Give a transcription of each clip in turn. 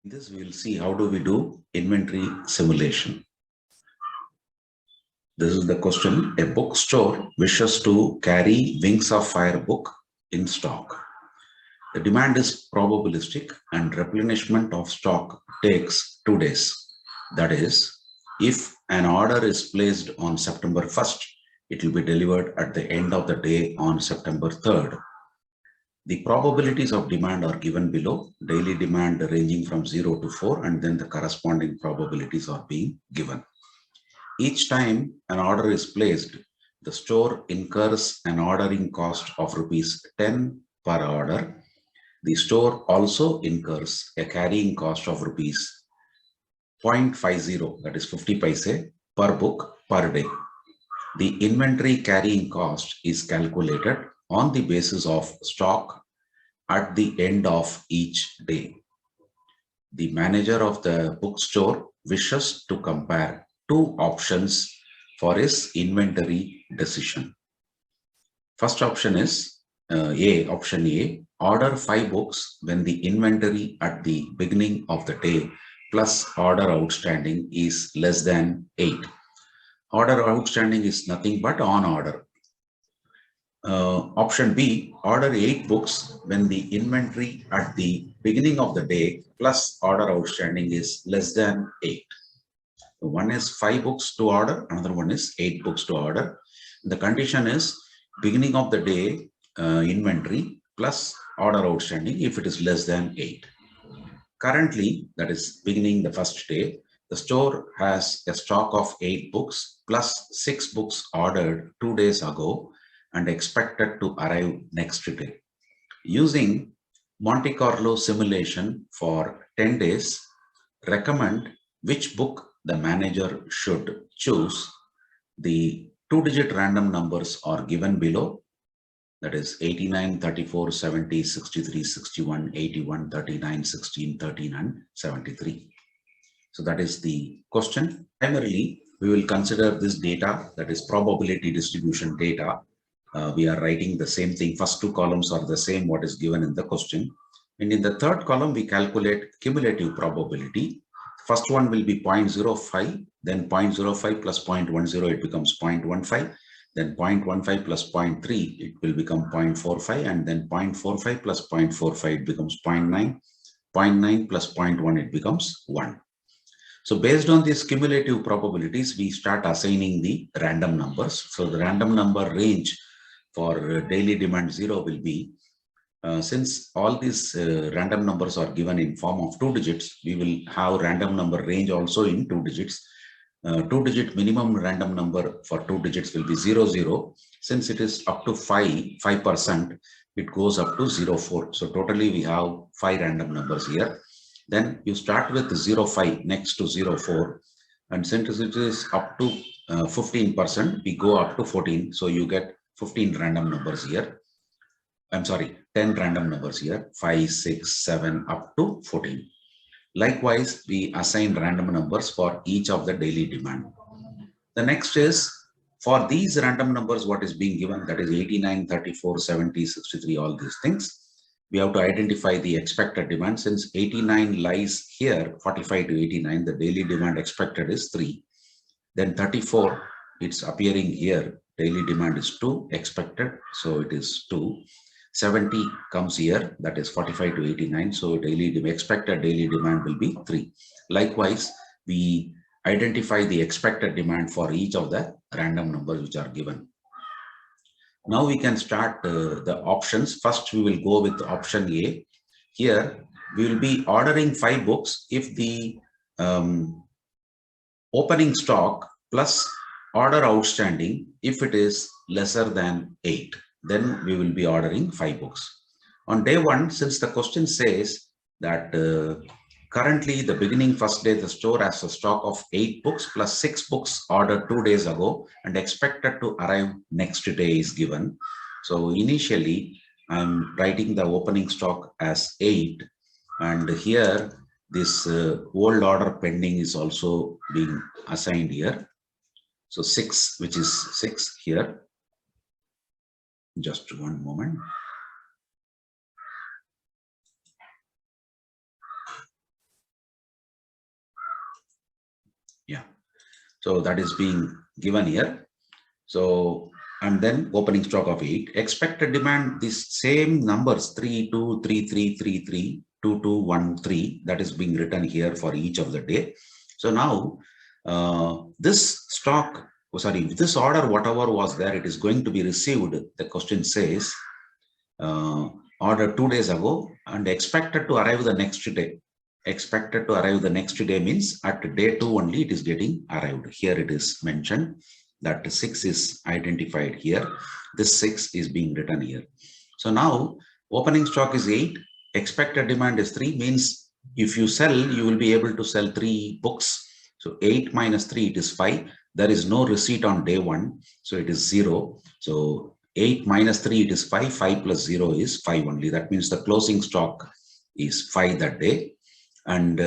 In this, we will see how do we do inventory simulation. This is the question. A bookstore wishes to carry Wings of Fire book in stock. The demand is probabilistic and replenishment of stock takes 2 days. That is, if an order is placed on September 1st, it will be delivered at the end of the day on September 3rd. The probabilities of demand are given below, daily demand ranging from 0 to 4, and then the corresponding probabilities are being given. Each time an order is placed, the store incurs an ordering cost of rupees 10 per order. The store also incurs a carrying cost of rupees 0.50, that is 50 paise per book per day. The inventory carrying cost is calculated on the basis of stock at the end of each day. The manager of the bookstore wishes to compare two options for his inventory decision. First option is option A, order 5 books when the inventory at the beginning of the day plus order outstanding is less than 8. Order outstanding is nothing but on order. Option B, order 8 books when the inventory at the beginning of the day plus order outstanding is less than 8. One is 5 books to order, another one is 8 books to order. The condition is beginning of the day inventory plus order outstanding if it is less than 8. Currently, that is beginning the first day, the store has a stock of 8 books plus 6 books ordered 2 days ago and expected to arrive next day. Using Monte Carlo simulation for 10 days, recommend which book the manager should choose. The 2-digit random numbers are given below. That is 89, 34, 70, 63, 61, 81, 39, 16, 13, and 73. So that is the question. Primarily, we will consider this data, that is probability distribution data. We are writing the same thing. First 2 columns are the same what is given in the question. And in the third column, we calculate cumulative probability. First one will be 0.05, then 0.05 plus 0.10, it becomes 0.15. Then 0.15 plus 0.3, it will become 0.45, and then 0.45 plus 0.45, it becomes 0.9. 0.9 plus 0.1, it becomes 1. So based on these cumulative probabilities, we start assigning the random numbers. So the random number range for daily demand 0 will be, since all these random numbers are given in form of 2 digits, we will have random number range also in 2 digits. 2-digit minimum random number for 2 digits will be 00. Since it is up to 5%, it goes up to 04. So totally we have 5 random numbers here. Then you start with 05 next to 04. And since it is up to 15%, we go up to 14. So you get 15 random numbers here. I'm sorry, 10 random numbers here, 5, 6, 7, up to 14. Likewise, we assign random numbers for each of the daily demand. The next is, for these random numbers, what is being given, that is 89, 34, 70, 63, all these things. We have to identify the expected demand. Since 89 lies here, 45 to 89, the daily demand expected is 3. Then 34, it's appearing here, daily demand is 2, expected, so it is 2. 70 comes here, that is 45 to 89, so expected daily demand will be 3. Likewise, we identify the expected demand for each of the random numbers which are given. Now we can start the options. First, we will go with option A. Here, we will be ordering 5 books if the opening stock plus order outstanding, if it is lesser than 8. Then we will be ordering 5 books. On day 1, since the question says that currently the beginning first day, the store has a stock of 8 books plus 6 books ordered 2 days ago and expected to arrive next day is given. So initially, I'm writing the opening stock as 8, and here this old order pending is also being assigned here. So 6, which is 6 here. Just one moment. Yeah. So that is being given here. So, and then opening stock of 8. Expected demand, these same numbers 3, 2, 3, 3, 3, 3, 2, 2, 1, 3, that is being written here for each of the day. So now this stock, this order, whatever was there, it is going to be received. The question says order 2 days ago and expected to arrive the next day. Expected to arrive the next day means at day 2 only it is getting arrived. Here it is mentioned that 6 is identified here. This 6 is being written here. So now opening stock is 8, expected demand is 3, means if you sell, you will be able to sell 3 books. So 8 minus 3, it is 5. There is no receipt on day 1, so it is 0. So 8 minus 3, it is 5. 5 plus 0 is 5 only. That means the closing stock is 5 that day. And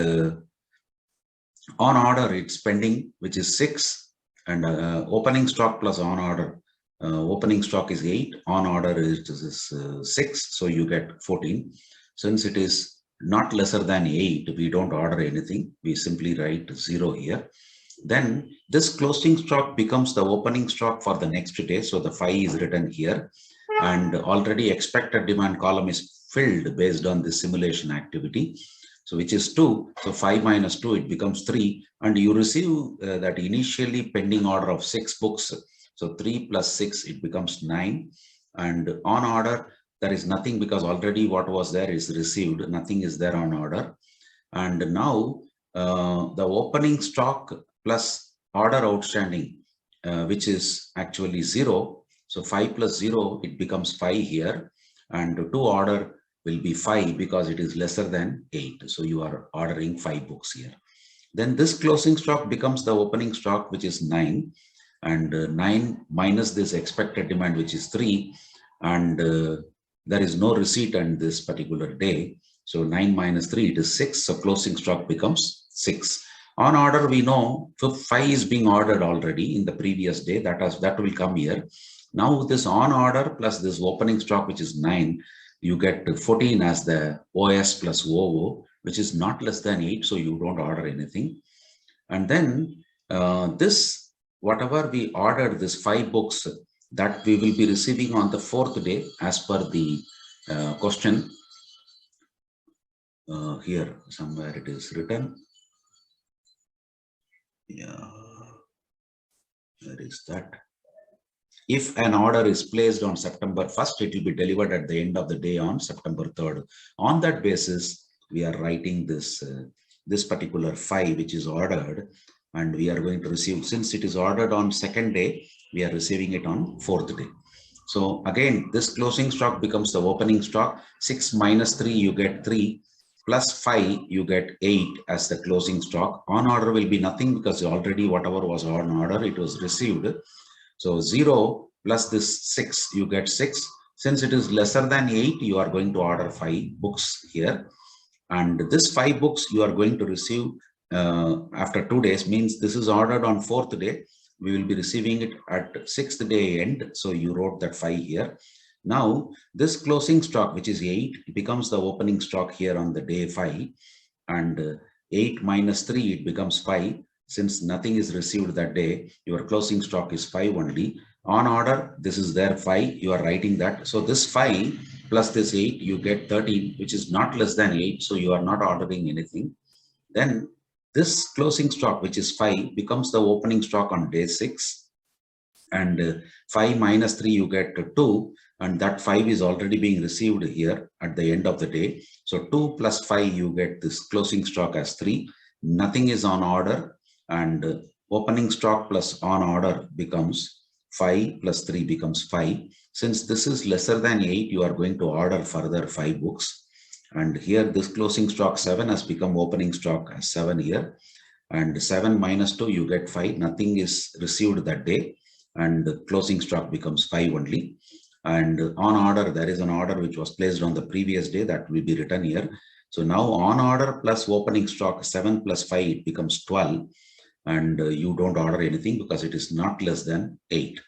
on order, it's pending, which is 6. And opening stock plus on order. Opening stock is 8. On order is 6. So you get 14. Since it is not lesser than 8, we don't order anything. We simply write 0 here. Then this closing stock becomes the opening stock for the next day. So the 5 is written here. And already expected demand column is filled based on the simulation activity. So which is 2. So 5 minus 2, it becomes 3. And you receive that initially pending order of 6 books. So 3 plus 6, it becomes 9. And on order, there is nothing because already what was there is received. Nothing is there on order. And now the opening stock plus order outstanding, which is actually 0. So 5 plus 0, it becomes 5 here. And to order will be 5 because it is lesser than 8. So you are ordering 5 books here. Then this closing stock becomes the opening stock, which is 9. And 9 minus this expected demand, which is 3. And there is no receipt on this particular day. So 9 minus 3, it is 6. So closing stock becomes 6. On order, we know 5 is being ordered already in the previous day. That will come here. Now this on order plus this opening stock, which is 9, you get 14 as the OS plus OO, which is not less than 8. So you don't order anything. And then this, whatever we ordered, this 5 books, that we will be receiving on the 4th day as per the question. Here somewhere it is written. Yeah, where is that? If an order is placed on September 1st, it will be delivered at the end of the day on September 3rd. On that basis, we are writing this, this particular 5 which is ordered, and we are going to receive, since it is ordered on 2nd day, we are receiving it on 4th day. So again, this closing stock becomes the opening stock. 6 minus 3, you get 3. Plus 5, you get 8 as the closing stock. On order will be nothing because already whatever was on order, it was received. So 0 plus this 6, you get 6. Since it is lesser than 8, you are going to order 5 books here. And this 5 books you are going to receive after 2 days, means this is ordered on 4th day. We will be receiving it at 6th day end. So you wrote that 5 here. Now this closing stock, which is 8, becomes the opening stock here on the day 5. And 8 minus 3, it becomes 5. Since nothing is received that day, your closing stock is 5 only. On order, this is there 5, you are writing that. So this 5 plus this 8, you get 13, which is not less than 8. So you are not ordering anything. Then this closing stock, which is 5, becomes the opening stock on day 6. And 5 minus 3, you get 2. And that 5 is already being received here at the end of the day. So 2 plus 5, you get this closing stock as 3. Nothing is on order. And opening stock plus on order becomes 5 plus 3 becomes 5. Since this is lesser than 8, you are going to order further 5 books. And here this closing stock 7 has become opening stock as 7 here. And 7 minus 2, you get 5. Nothing is received that day. And the closing stock becomes 5 only. And on order, there is an order which was placed on the previous day that will be written here. So now on order plus opening stock 7 plus 5, it becomes 12. And you don't order anything because it is not less than 8.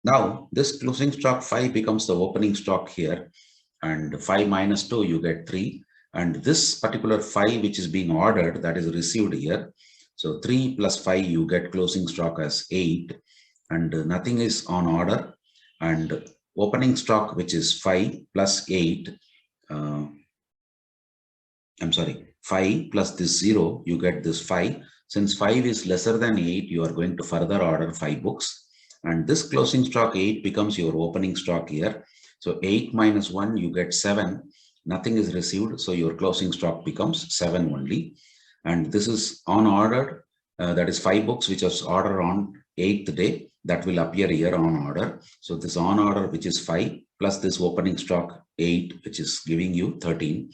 Now this closing stock 5 becomes the opening stock here. And 5 minus 2, you get 3. And this particular 5 which is being ordered, that is received here. So 3 plus 5, you get closing stock as 8, and nothing is on order. And opening stock, which is 5 plus 8, I'm sorry, 5 plus this 0, you get this 5. Since 5 is lesser than 8, you are going to further order 5 books. And this closing stock 8 becomes your opening stock here. So 8 minus 1, you get 7. Nothing is received, so your closing stock becomes 7 only. And this is on order, that is 5 books which was ordered on 8th day, that will appear here on order. So this on order, which is 5, plus this opening stock 8, which is giving you 13.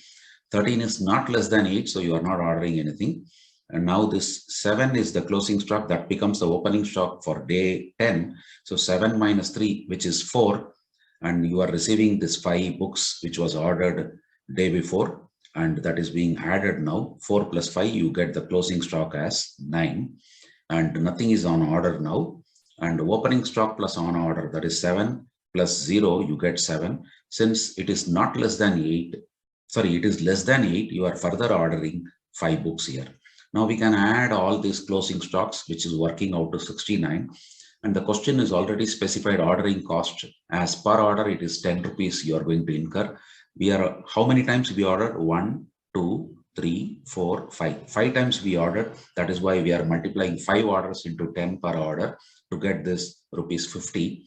13 is not less than 8, so you are not ordering anything. And now this 7 is the closing stock, that becomes the opening stock for day 10. So 7 minus 3, which is 4, and you are receiving this 5 books which was ordered day before, and that is being added now. 4 plus 5, you get the closing stock as 9, and nothing is on order now. And opening stock plus on order, that is 7 plus 0, you get 7. Since it is not less than 8, sorry, it is less than 8, you are further ordering 5 books here. Now we can add all these closing stocks, which is working out to 69. And the question is already specified ordering cost. As per order, it is 10 rupees you are going to incur. We are, how many times we ordered? 1, 2, 3, 4, 5. 5 times we ordered. That is why we are multiplying 5 orders into 10 per order to get this rupees 50.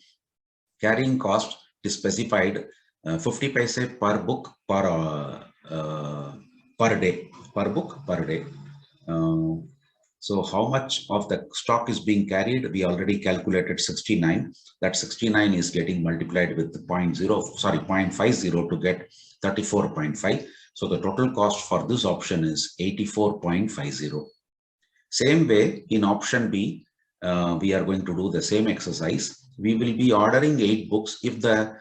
Carrying cost is specified 50 paise per book per day, per book per day. So how much of the stock is being carried? We already calculated 69. That 69 is getting multiplied with 0.50 to get 34.5. So the total cost for this option is 84.50. Same way in option B, we are going to do the same exercise. We will be ordering 8 books if the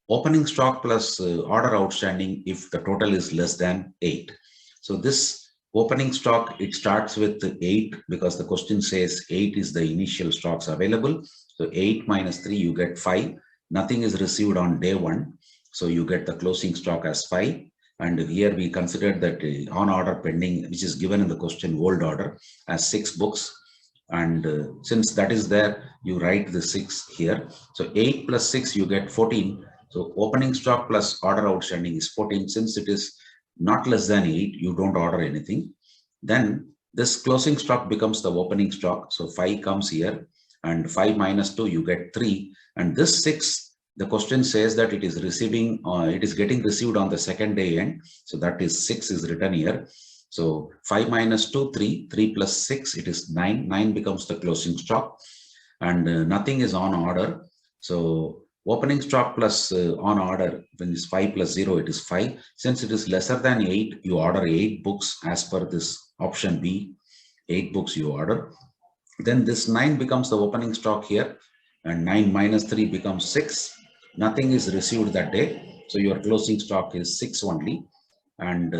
opening stock plus order outstanding, if the total is less than 8. So this opening stock, it starts with 8 because the question says 8 is the initial stocks available. So 8 minus 3, you get 5. Nothing is received on day 1. So you get the closing stock as 5. And here we considered that on order pending, which is given in the question old order, as 6 books. And since that is there, you write the 6 here. So 8 plus 6, you get 14. So opening stock plus order outstanding is 14. Since it is not less than 8, you don't order anything. Then this closing stock becomes the opening stock. So 5 comes here, and 5 minus 2, you get 3. And this 6, the question says that it is receiving, it is getting received on the second day end. So that is 6 is written here. So 5 minus 2, 3, 3 plus 6, it is 9. 9 becomes the closing stock, and nothing is on order. So opening stock plus on order, when it's 5 plus 0, it is 5. Since it is lesser than 8, you order 8 books as per this option B. 8 books you order. Then this 9 becomes the opening stock here, and 9 minus 3 becomes 6. Nothing is received that day. So your closing stock is 6 only. And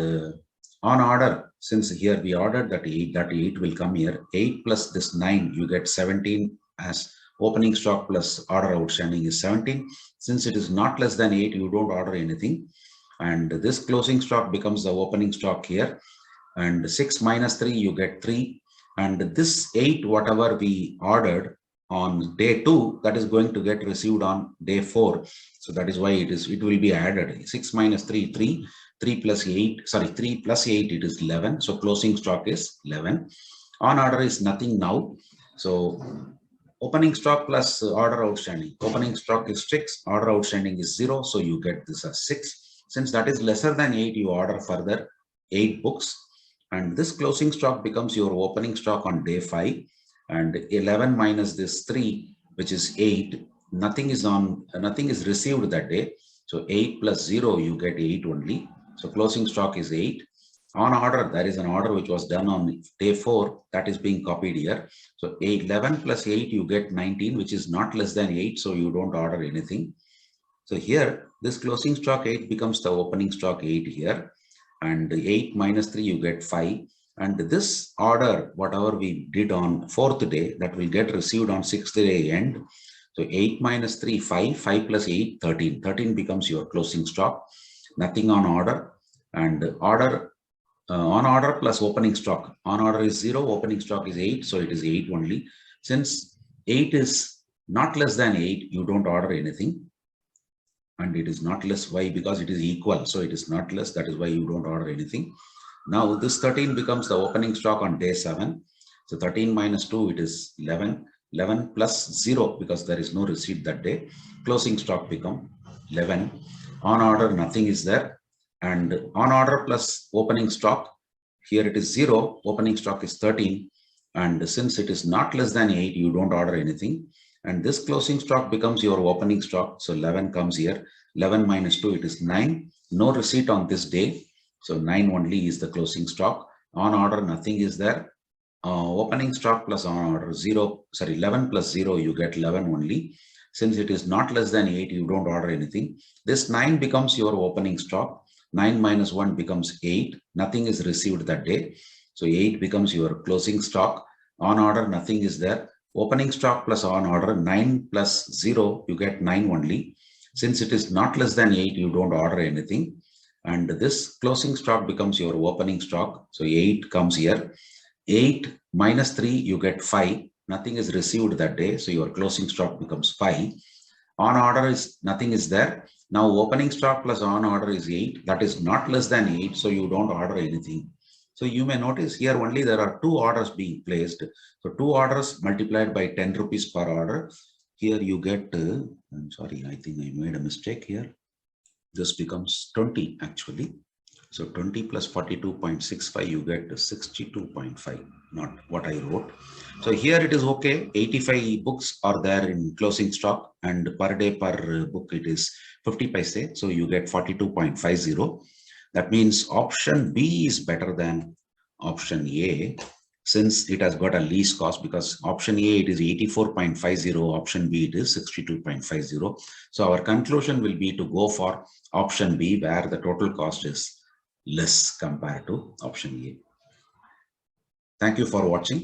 on order, since here we ordered that 8 will come here. 8 plus this 9, you get 17 as opening stock plus order outstanding is 17. Since it is not less than 8, you don't order anything. And this closing stock becomes the opening stock here. And 6 minus 3, you get 3. And this 8, whatever we ordered on day 2, that is going to get received on day 4. So that is why it will be added. 6 minus 3, 3. 3 plus 8, sorry, 3 plus 8, it is 11. So closing stock is 11. On order is nothing now. So opening stock plus order outstanding. Opening stock is 6, order outstanding is 0. So you get this as 6. Since that is lesser than 8, you order further 8 books. And this closing stock becomes your opening stock on day 5. And 11 minus this 3, which is 8. Nothing is received that day. So 8 plus 0, you get 8 only. So closing stock is 8. On order, there is an order which was done on day 4 that is being copied here. So 11 plus 8, you get 19, which is not less than 8. So you don't order anything. So here, this closing stock 8 becomes the opening stock 8 here. And 8 minus 3, you get 5. And this order, whatever we did on 4th day, that will get received on 6th day end. So 8 minus 3, 5. 5 plus 8, 13. 13 becomes your closing stock. Nothing on order. And order On order plus opening stock. On order is 0, opening stock is 8, so it is 8 only. Since 8 is not less than 8, you don't order anything. And it is not less. Why? Because it is equal, so it is not less. That is why you don't order anything. Now this 13 becomes the opening stock on day 7. So 13 minus 2, it is 11. 11 plus 0, because there is no receipt that day. Closing stock become 11. On order, nothing is there. And on order plus opening stock, here it is 0. Opening stock is 13. And since it is not less than 8, you don't order anything. And this closing stock becomes your opening stock. So 11 comes here. 11 minus 2, it is 9. No receipt on this day. So 9 only is the closing stock. On order, nothing is there. Opening stock plus on order 0, sorry, 11 plus 0, you get 11 only. Since it is not less than 8, you don't order anything. This 9 becomes your opening stock. 9 minus 1 becomes 8. Nothing is received that day. So 8 becomes your closing stock. On order, nothing is there. Opening stock plus on order, 9 plus 0, you get 9 only. Since it is not less than 8, you don't order anything. And this closing stock becomes your opening stock. So 8 comes here. 8 minus 3, you get 5. Nothing is received that day. So your closing stock becomes 5. On order is nothing is there. Now opening stock plus on order is 8. That is not less than 8. So you don't order anything. So you may notice here only there are 2 orders being placed. So 2 orders multiplied by 10 rupees per order. Here you get, I'm sorry, I think I made a mistake here. This becomes 20 actually. So 20 plus 42.65, you get 62.5, not what I wrote. So here it is okay. 85 books are there in closing stock, and per day per book it is 50 paise. So you get 42.50. That means option B is better than option A, since it has got a least cost, because option A it is 84.50, option B it is 62.50. So our conclusion will be to go for option B, where the total cost is less compared to option A. Thank you for watching.